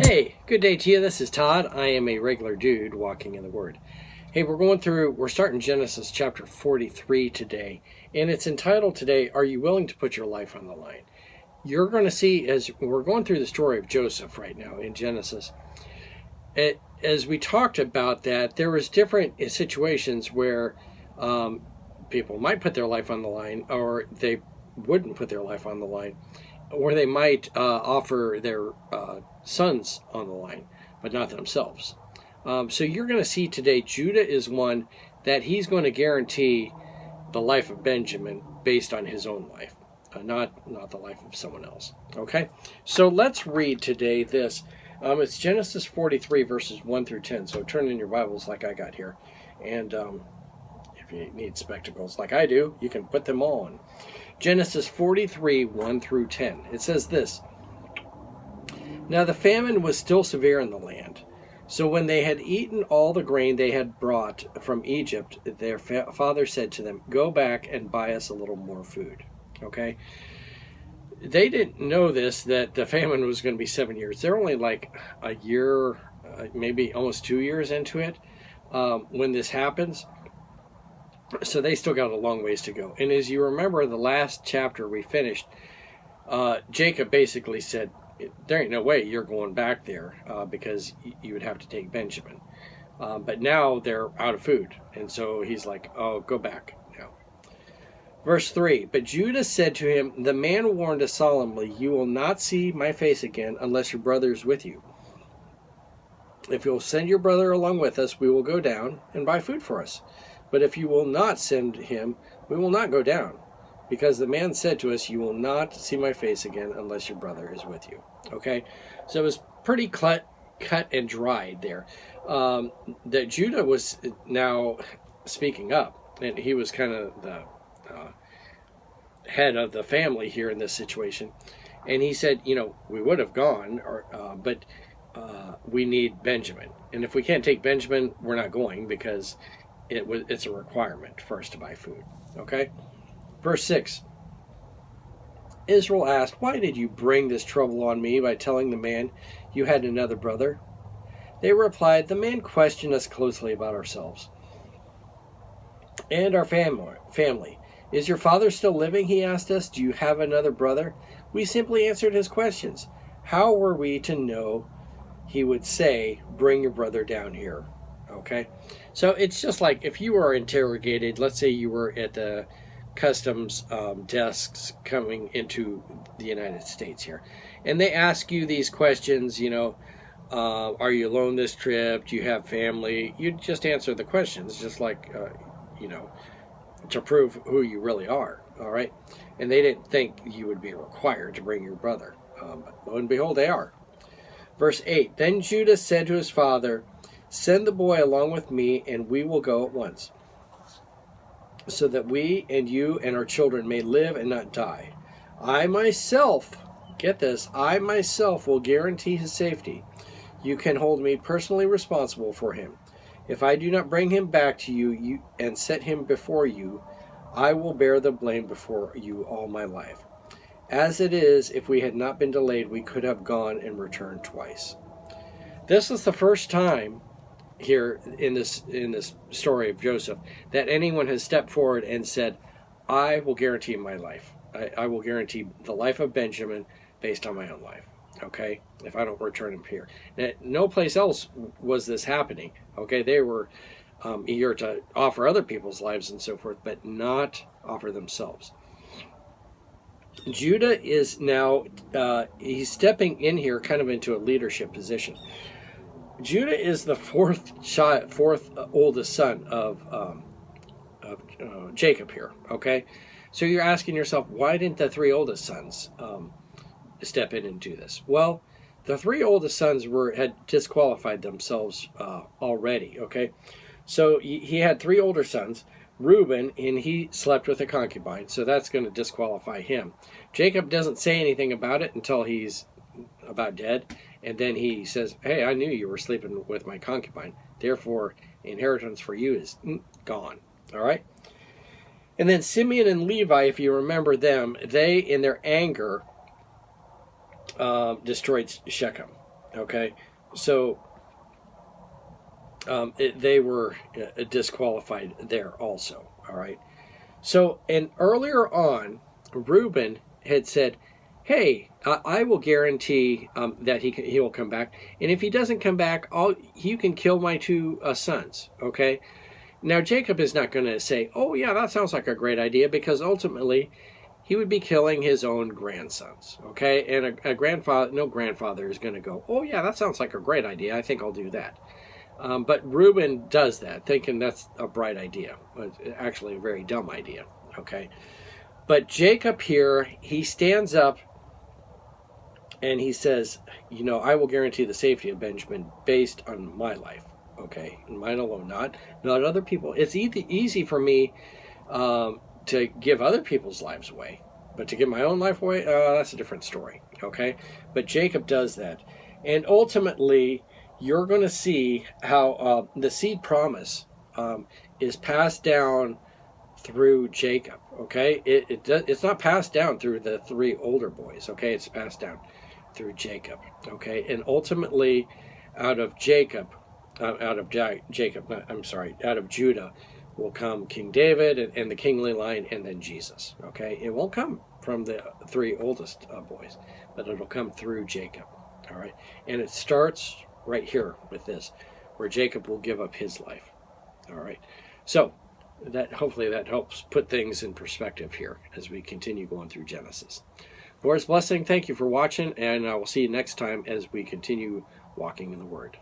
Hey, good day to you. This is Todd. I am a regular dude walking in the Word. Hey, we're starting Genesis chapter 43 today, and it's entitled today, Are You Willing to Put Your Life on the Line? You're going to see, as we're going through the story of Joseph right now in Genesis, as we talked about that, there was different situations where people might put their life on the line, or they wouldn't put their life on the line, or they might offer their sons on the line, but not themselves. So you're going to see today, Judah is one that he's going to guarantee the life of Benjamin based on his own life, not the life of someone else. Okay, so let's read today this. It's Genesis 43 verses 1 through 10. So turn in your Bibles like I got here, and if you need spectacles like I do, you can put them on. Genesis 43, 1 through 10. It says this: Now the famine was still severe in the land. So when they had eaten all the grain they had brought from Egypt, their father said to them, Go back and buy us a little more food. Okay? They didn't know this, that the famine was going to be 7 years. They're only like a year, maybe almost 2 years into it when this happens. So they still got a long ways to go. And as you remember, the last chapter we finished, Jacob basically said, there ain't no way you're going back there because you would have to take Benjamin. But now they're out of food. And so he's like, oh, go back now. Verse 3, But Judah said to him, The man warned us solemnly, You will not see my face again unless your brother is with you. If you'll send your brother along with us, we will go down and buy food for us. But if you will not send him, we will not go down. Because the man said to us, You will not see my face again unless your brother is with you. Okay? So it was pretty cut and dried there. That Judah was now speaking up. And he was kind of the head of the family here in this situation. And he said, we would have gone, but we need Benjamin. And if we can't take Benjamin, we're not going because it's a requirement for us to buy food. Okay? Verse 6. Israel asked, Why did you bring this trouble on me by telling the man you had another brother? They replied, The man questioned us closely about ourselves and our family. Is your father still living? He asked us. Do you have another brother? We simply answered his questions. How were we to know he would say, Bring your brother down here? Okay, so it's just like if you were interrogated, let's say you were at the customs desks coming into the United States here, and they ask you these questions, are you alone this trip? Do you have family? You just answer the questions, just like, to prove who you really are, all right? And they didn't think you would be required to bring your brother, but lo and behold, they are. Verse 8, Then Judah said to his father, Send the boy along with me, and we will go at once, so that we and you and our children may live and not die. I myself, get this, I myself will guarantee his safety. You can hold me personally responsible for him. If I do not bring him back to you and set him before you, I will bear the blame before you all my life. As it is, if we had not been delayed, we could have gone and returned twice. This is the first time here in this story of Joseph that anyone has stepped forward and said, I will guarantee my life. I will guarantee the life of Benjamin based on my own life. Okay, if I don't return him here. Now, no place else was this happening. Okay, they were eager to offer other people's lives and so forth, but not offer themselves. Judah is now, he's stepping in here kind of into a leadership position. Judah is the fourth oldest son of Jacob here, okay? So you're asking yourself, why didn't the three oldest sons step in and do this? Well, the three oldest sons had disqualified themselves already, okay? So he had three older sons, Reuben, and he slept with a concubine, so that's going to disqualify him. Jacob doesn't say anything about it until he's about dead, and then he says, hey, I knew you were sleeping with my concubine, therefore inheritance for you is gone. All right? And then Simeon and Levi, if you remember them, they in their anger destroyed Shechem. Okay, so they were disqualified there also. All right. So, and earlier on, Reuben had said, "Hey, I will guarantee that he will come back, and if he doesn't come back, you can kill my two sons." Okay. Now Jacob is not going to say, "Oh yeah, that sounds like a great idea," because ultimately he would be killing his own grandsons. Okay, and no grandfather is going to go, "Oh yeah, that sounds like a great idea. I think I'll do that." But Reuben does that, thinking that's a bright idea. It's actually a very dumb idea. Okay. But Jacob here, he stands up and he says, I will guarantee the safety of Benjamin based on my life. Okay. And mine alone, not other people. It's easy for me to give other people's lives away. But to give my own life away, that's a different story. Okay. But Jacob does that. And ultimately, you're going to see how the seed promise is passed down through Jacob. Okay, it's not passed down through the three older boys. Okay, it's passed down through Jacob. Okay, and ultimately, out of Judah will come King David and the kingly line, and then Jesus. Okay, it won't come from the three oldest boys, but it'll come through Jacob. All right, and it starts right here with this, where Jacob will give up his life. All right. So hopefully that helps put things in perspective here as we continue going through Genesis. Lord's blessing. Thank you for watching, and I will see you next time as we continue walking in the Word.